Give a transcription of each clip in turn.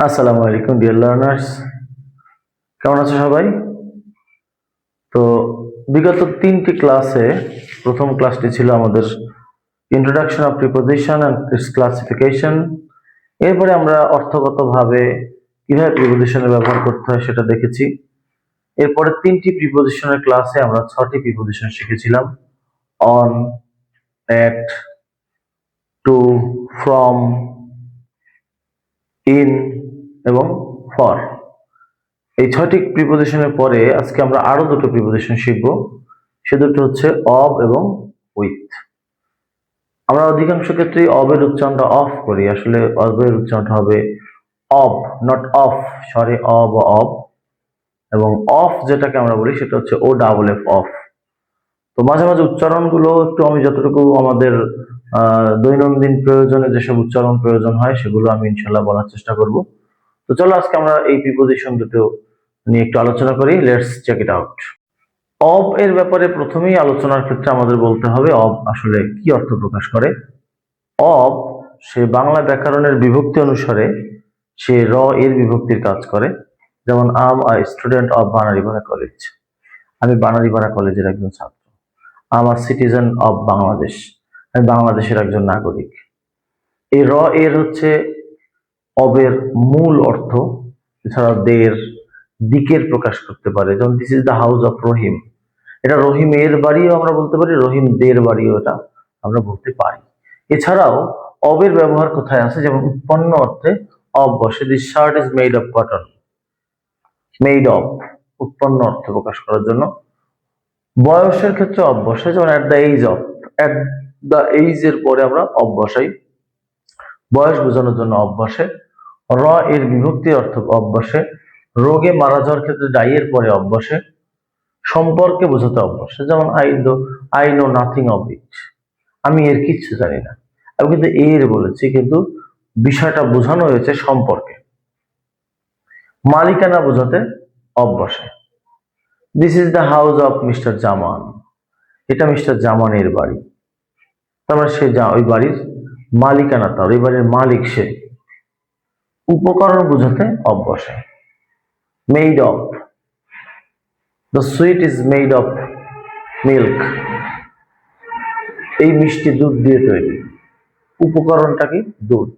আসসালামু আলাইকুম dear learners, কেমন আছো সবাই? তো বিগত 3টি ক্লাসে প্রথম ক্লাসটি ছিল আমাদের introduction of preposition and it's classification. এরপরে আমরা অর্থগতভাবে কিভাবে প্রিপোজিশনের ব্যবহার করতে হয় সেটা দেখেছি। এরপরে 3টি প্রিপোজিশনের ক্লাসে আমরা 6টি প্রিপোজিশন শিখেছিলাম: on, at, to, from, in এবং ফর। এই 6টি প্রিপোজিশনের পরে আজকে আমরা আরো দুটো প্রিপোজিশন শিখব। সে দুটো হচ্ছে অব এবং উইথ। আমরা অধিকাংশ ক্ষেত্রে অবের উচ্চারণটা অফ করি, আসলে অবের উচ্চারণটা হবে of, not of. Sorry, of, of. এবং অফ যেটাকে আমরা বলি সেটা হচ্ছে ও ডাবল এফ, অফ। তো মাঝে মাঝে উচ্চারণগুলো একটু আমি যতটুকু আমাদের দৈনন্দিন প্রয়োজনে যেসব উচ্চারণ প্রয়োজন হয় সেগুলো আমি ইনশাল্লাহ বলার চেষ্টা করব। তো চলো আজকে আমরা এই প্রিপোজিশন দুটো নিয়ে একটু আলোচনা করি। Let's check it out. Of এর ব্যাপারে প্রথমেই আলোচনার ক্ষেত্রে আমাদের বলতে হবে অব আসলে কি অর্থ প্রকাশ করে। অব সে বাংলা ব্যাকরণের বিভক্তি অনুসারে সে র এর বিভক্তির কাজ করে। যেমন am a student of Banaripara college, আমি বানারীপাড়া কলেজের একজন ছাত্র। আমার সিটিজেন অব বাংলাদেশ, আমি বাংলাদেশের একজন নাগরিক। এই র এর হচ্ছে অবের মূল অর্থ। এছাড়া দের, দিকের প্রকাশ করতে পারে। যেমন this is the house of Rahim, এটা রহিমের বাড়িও আমরা বলতে পারি, রহিম দের বাড়িও এটা আমরা বলতে পারি। এছাড়াও অবের ব্যবহার কোথায় আছে, যেমন উৎপন্ন অর্থে অব বসে। This shirt is made of cotton, made of উৎপন্ন অর্থে প্রকাশ করার জন্য। বয়সের ক্ষেত্রে অব বসে, যেমন at the age of, at the age এর পরে আমরা অব বসাই, বয়স বোঝানোর জন্য অব বসে। র এর বিভক্তির অর্থ অব বসে। রোগে মারা যাওয়ার ক্ষেত্রে ডাই এর পরে অব বসে। সম্পর্কে বোঝাতে অব বসে, যেমন I know nothing of it, আমি এর কিচ্ছু জানি না। আমি কিন্তু এর বলেছি, কিন্তু বিষয়টা বোঝানো হয়েছে সম্পর্কে। মালিকানা বোঝাতে অব বসে। This is the house of mister Zaman, এটা মিস্টার জামানের বাড়ি। তারপরে সে ওই বাড়ির মালিকানা, তার ওই বাড়ির মালিক সে। উপকরণ বোঝাতে অব বসে। Made of, the sweet is made of milk, এই মিষ্টি দুধ দিয়ে তৈরি। উপকরণটা কি? দুধ।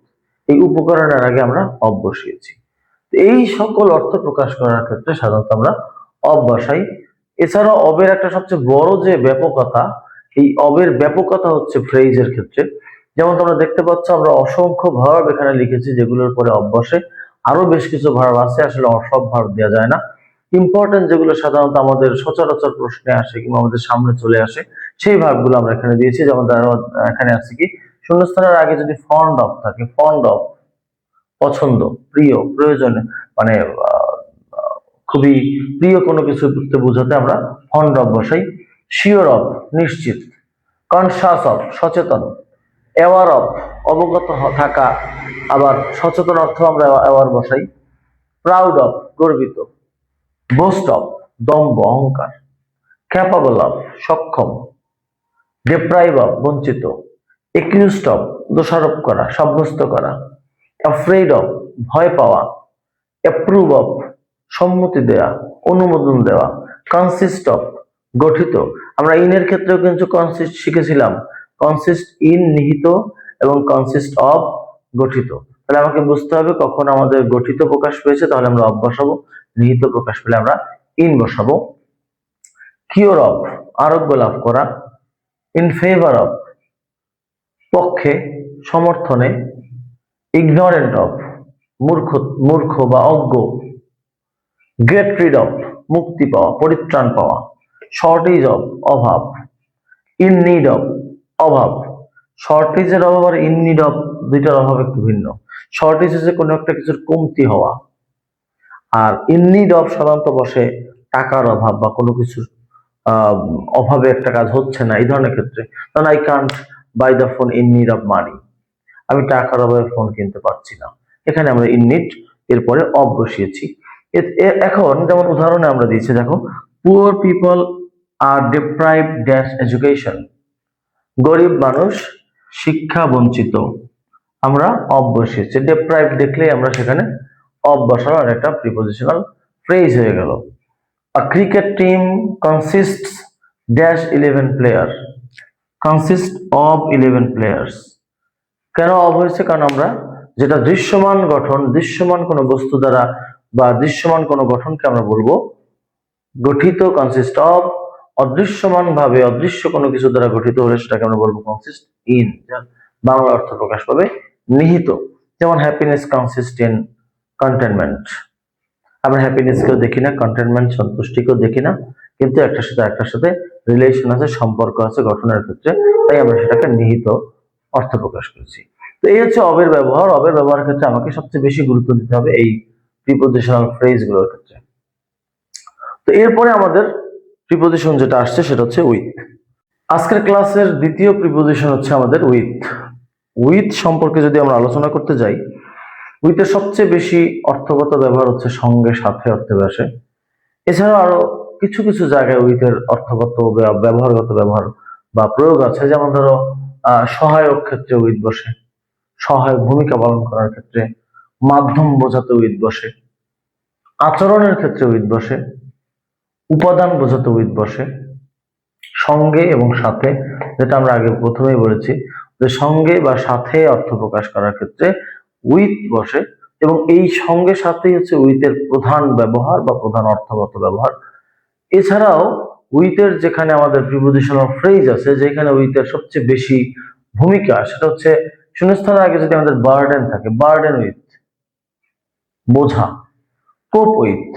এই উপকরণের আগে আমরা অব বসিয়েছি। এই সকল অর্থ প্রকাশ করার ক্ষেত্রে সাধারণত আমরা অব বসাই। এছাড়াও অবের একটা সবচেয়ে বড় যে ব্যাপকতা, এই অবের ব্যাপকতা হচ্ছে ফ্রেজের ক্ষেত্রে। যেমন তোমরা দেখতে পাচ্ছ আমরা অসংখ্য ভার্ব এখানে লিখেছি যেগুলোর পরে অব বসে। আরো বেশ কিছু ভার্ব আছে, আসলে সব ভার্ব দেওয়া যায় না। ইম্পর্টেন্ট যেগুলো সাধারণত আমাদের সচরাচর প্রশ্নে আসে কিংবা আমাদের সামনে চলে আসে সেই ভার্বগুলো আমরা এখানে দিয়েছি। যেমন এখানে আছে কি, শূন্যস্থানের আগে যদি ফন্ড অফ থাকে, ফন্ড অফ পছন্দ, প্রিয়, প্রয়োজনে, মানে খুবই প্রিয় কোনো কিছু বোঝাতে আমরা ফন্ড অফ বসাই। শিওর অফ নিশ্চিত। কনসাস অফ সচেতন। অ্যাওয়ার অফ অবগত থাকা, আবার সচেতন অর্থ আমরা অ্যাওয়ার বসাই। প্রাউড অফ গর্বিত। বোস্ট অফ দম্ভ, অহংকার। ক্যাপাবল অফ সক্ষম। ডেপ্রাইভ অফ বঞ্চিত। একিউজড অফ দোষারোপ করা, সাব্যস্ত করা। অ্যাফ্রেড অফ ভয় পাওয়া। অ্যাপ্রুভ অফ সম্মতি দেয়া, অনুমোদন দেওয়া। কনসিস্ট অফ গঠিত। আমরা ইনের ক্ষেত্রেও কিন্তু কনসিস্ট শিখেছিলাম। কনসিস্ট ইন নিহিত এবং কনসিস্ট অফ গঠিত। তাহলে আমাকে বুঝতে হবে কখন আমাদের গঠিত প্রকাশ পেয়েছে তাহলে আমরা অফ বসাবো, নিহিত প্রকাশ পেলে আমরা ইন বসাবো। কিওর অফ আরোগ্য লাভ করা। ইন ফেভার অফ পক্ষে, সমর্থনে। ইগনোরেন্ট অফ মূর্খ, মূর্খ বা অজ্ঞ। গেট রিড অফ মুক্তি পাওয়া, পরিত্রাণ পাওয়া। শর্টেজ অফ অভাব। ইন নিড অফ অভাব। শর্টেজের অভাব আর ইন নিড অফ দুইটার অভাব একটু ভিন্ন। শর্টেজ হচ্ছে কোনো একটা কিছুর কমতি হওয়া, আর ইন নিড অফ সাধারণত বসে টাকার অভাব বা কোনো কিছুর অভাবে একটা কাজ হচ্ছে না, এই ধরনের ক্ষেত্রে। কারণ I can't by the phone in need of money, আমি টাকার অভাবে ফোন কিনতে পারছি না। এখানে আমরা ইন নিড এরপরে অফ বসিয়েছি। এখন যেমন উদাহরণে আমরা দিয়েছি, দেখো, পুয়ার পিপল আর ডিপ্রাইভ ড্যাশ এডুকেশন, গরিব মানুষ শিক্ষা বঞ্চিত, আমরা অফ বসিয়েছি। ডিপ্রাইভ দেখলে আমরা সেখানে অফ বসানো আর একটা প্রিপোজিশনাল ফ্রেজ হয়ে গেল। A cricket team consists dash 11 player, consists of 11 players। কেন অফ হয়েছে? কারণ আমরা যেটা দৃশ্যমান গঠন, দৃশ্যমান কোনো বস্তু দ্বারা বা দৃশ্যমান কোনো গঠনকে আমরা বলবো গঠিত, কনসিস্ট অফ। অদৃশ্যমান ভাবে অদৃশ্য কোনো কিছু দ্বারা গঠিত হলে সেটাকে আমরা বলবো কনসিস্ট ইন, বাংলা অর্থ প্রকাশ পাবে নিহিত। যেমন হ্যাপিনেস কনসিস্ট ইন কন্টেনমেন্ট। আমরা হ্যাপিনেসকেও দেখি না, কন্টেনমেন্ট সন্তুষ্টিকেও দেখি না, কিন্তু একটার সাথে রিলেশন আছে, সম্পর্ক আছে গঠনের ক্ষেত্রে, তাই আমরা সেটাকে নিহিত অর্থ প্রকাশ করছি। তো এই হচ্ছে অবের ব্যবহার। অবের ব্যবহারের ক্ষেত্রে আমাকে সবচেয়ে বেশি গুরুত্ব দিতে হবে এই প্রিপোজিশনাল ফ্রেজ গুলোর ক্ষেত্রে। তো এরপরে আমাদের প্রিপোজিশন যেটা আসছে সেটা হচ্ছে উইথ। আজকের ক্লাসের দ্বিতীয় প্রিপোজিশন হচ্ছে আমাদের উইথ। উইথ সম্পর্কে যদি আমরা আলোচনা করতে যাই, উইথের সবচেয়ে বেশি অর্থগত ব্যবহার হচ্ছে সঙ্গে সাথে অর্থে আসে। এছাড়াও আরো কিছু কিছু জায়গায় উইথের অর্থগত ব্যবহারগত ব্যবহার বা প্রয়োগ আছে। যেমন ধরো সহায়ক ক্ষেত্রে উইথ বসে, সহায়ক ভূমিকা পালন করার ক্ষেত্রে, মাধ্যম বোঝাতে উইথ বসে, আচরণের ক্ষেত্রে উইথ বসে, উপাদান বোঝাতে উইথ বসে, সঙ্গে এবং সাথে, যেটা আমরা আগে প্রথমেই বলেছি যে সঙ্গে বা সাথে অর্থ প্রকাশ করার ক্ষেত্রে উইথ বসে, এবং এই সঙ্গে সাথেই হচ্ছে উইথের প্রধান ব্যবহার বা প্রধান অর্থগত ব্যবহার। এছাড়াও উইথের যেখানে আমাদের প্রিপোজিশনাল ফ্রেজ আছে, যেখানে উইথের সবচেয়ে বেশি ভূমিকা, সেটা হচ্ছে শূন্যস্থানের আগে যদি আমাদের বার্ডেন থাকে, বার্ডেন উইথ বোঝা, কোপ উইথ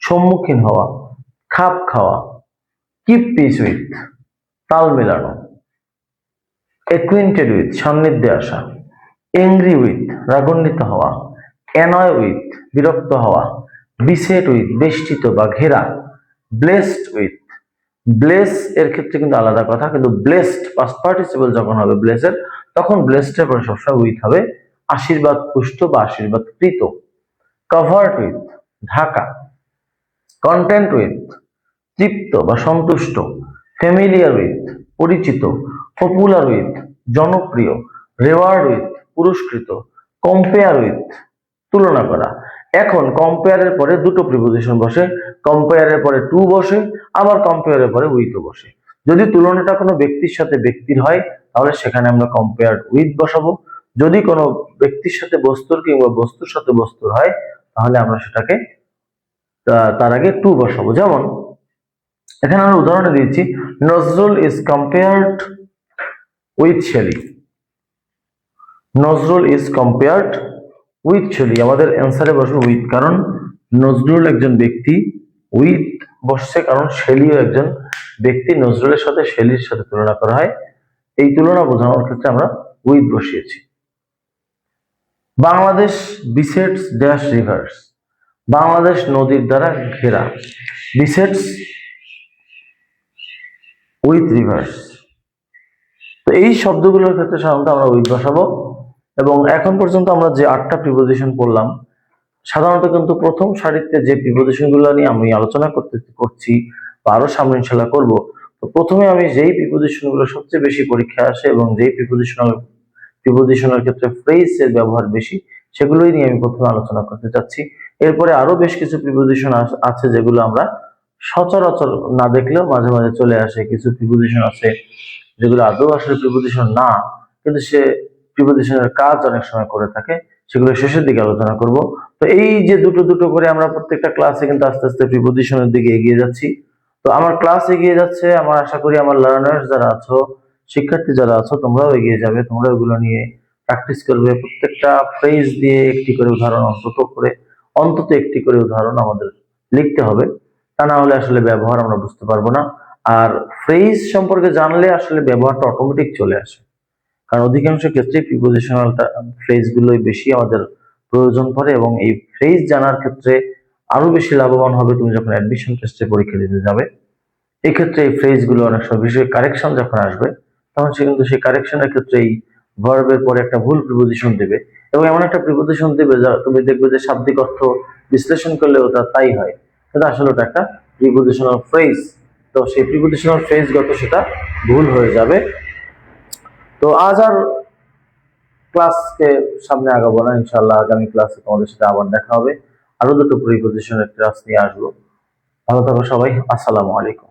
সম্মুখীন হওয়া, খাপ খাওয়া, কিপ পিস উইথ তাল মেলানো, অ্যাকুয়েন্টেড উইথ সান্নিধ্যে আসা, এংরি উইথ রাগান্বিত হওয়া, অ্যানয় উইথ বিরক্ত হওয়া, বিসেট উইথ বেষ্টিত বা ঘেরা, ব্লেসড উইথ। ব্লেস এর ক্ষেত্রে কিন্তু আলাদা কথা, কিন্তু ব্লেসড পাস্ট পার্টিসিপল যখন হবে ব্লেসের, তখন ব্লেসড এর পরে সবসময় উইথ হবে, আশীর্বাদ পুষ্ট বা আশীর্বাদ কৃত। Covered with Dhaka, content with তৃপ্ত বা সন্তুষ্ট, ফ্যামিলিয়ার উইথ পরিচিত, পপুলার উইথ জনপ্রিয়, রেওয়ার্ড উইথ পুরস্কৃত, কম্পেয়ার উইথ তুলনা করা। এখন কম্পেয়ারের পরে দুটো প্রিপোজিশন বসে, কম্পেয়ারের পরে টু বসে, আবার কম্পেয়ারের পরে উইথও বসে। যদি তুলনাটা কোনো ব্যক্তির সাথে ব্যক্তির হয় তাহলে সেখানে আমরা কম্পেয়ার উইথ বসাবো। যদি কোনো ব্যক্তির সাথে বস্তুর কিংবা বস্তুর সাথে বস্তুর হয় তাহলে আমরা সেটাকে তার আগে টু বসাবো। যেমন এখানে আমরা উদাহরণে দিয়েছি, Nazrul is compared with Shelley. Nazrul is compared with Shelley, আমাদের অ্যান্সারে বসবে উইথ, কারণ নজরুল একজন ব্যক্তি, উইথ বসছে কারণ শেলিও একজন ব্যক্তি, নজরুলের সাথে শেলির সাথে তুলনা করা হয়, এই তুলনা বোঝানোর ক্ষেত্রে আমরা উইথ বসিয়েছি। বাংলাদেশ বিসেটস ড্যাশ রিভার্স, বাংলাদেশ নদীর দ্বারা ঘেরা, বিসেটস উইথ রিভার্স। তো এই শব্দগুলোর ক্ষেত্রে সাধারণত আমরা উইথ বসাবো। এবং এখন পর্যন্ত আমরা যে 8টা প্রিপোজিশন পড়লাম, সাধারণত কিন্তু প্রথম সারিতে যে প্রিপোজিশনগুলো নিয়ে আমি আলোচনা করছি বা আরো সামনে ইনশাআল্লাহ করব, তো প্রথমে আমি যেই প্রিপোজিশনগুলো সবচেয়ে বেশি পরীক্ষায় আসে এবং যেই প্রিপোজিশনের ক্ষেত্রে ফ্রেজ এর ব্যবহার বেশি, সেগুলোই নিয়ে আমি প্রথমে আলোচনা করতে চাচ্ছি। এরপরে আরো বেশ কিছু প্রিপোজিশন আছে যেগুলো আমরা সচরাচর না দেখলেও মাঝে মাঝে চলে আসে। কিছু প্রিপোজিশন আছে যেগুলো আদৌ আসলে প্রিপোজিশন না, কিন্তু সে প্রিপোজিশনের কাজ অনেক সময় করে থাকে, সেগুলো শেষের দিকে আলোচনা করব। তো এই যে দুটো দুটো করে আমরা প্রত্যেকটা ক্লাসে কিন্তু আস্তে আস্তে প্রিপোজিশনের দিকে এগিয়ে যাচ্ছি। তো আমার ক্লাস এগিয়ে যাচ্ছে, আমার আশা করি আমার লার্নার্স যারা আছো, শিক্ষার্থী যারা আছো, তোমরাও এগিয়ে যাবে, তোমরা ওগুলো নিয়ে প্র্যাকটিস করবে। প্রত্যেকটা ফ্রেজ দিয়ে একটি করে উদাহরণ অন্তত একটি করে উদাহরণ আমাদের লিখতে হবে, তা না হলে আসলে ব্যবহার আমরা বুঝতে পারবো না। আর ফ্রেজ সম্পর্কে জানলে আসলে ব্যবহারটা অটোমেটিক চলে আসে, কারণ অধিকাংশ ক্ষেত্রে প্রিপোজিশনাল ফ্রেজ গুলোই বেশি আমাদের প্রয়োজন পড়ে, এবং এই ফ্রেজ জানার ক্ষেত্রে আরো বেশি লাভবান হবে তুমি যখন অ্যাডমিশন টেস্টে পরীক্ষা দিতে যাবে। এই ক্ষেত্রে এই ফ্রেজ গুলো অনেক সময় বিষয় কারেকশন যখন আসবে, তখন সে কিন্তু সেই কারেকশনের ক্ষেত্রে এই ভার্বের পরে একটা ভুল প্রিপোজিশন দেবে, এবং এমন একটা প্রিপোজিশন দেবে যা তুমি দেখবে যে শাব্দিক অর্থ বিশ্লেষণ করলে ওটা তাই হয়, কিন্তু আসলে ওটা একটা প্রিপোজিশনাল ফ্রেজ। তো সেই প্রিপোজিশনাল ফ্রেজ গত সেটা ভুল হয়ে যাবে। তো আজ আর ক্লাসকে সামনে আগাবো না, ইনশাল্লাহ আগামী ক্লাসে তোমাদের সাথে আবার দেখা হবে। আরো দুটো প্রিপোজিশনের ক্লাস নিয়ে আসবো। ভালো থাকো সবাই, আসসালামু আলাইকুম।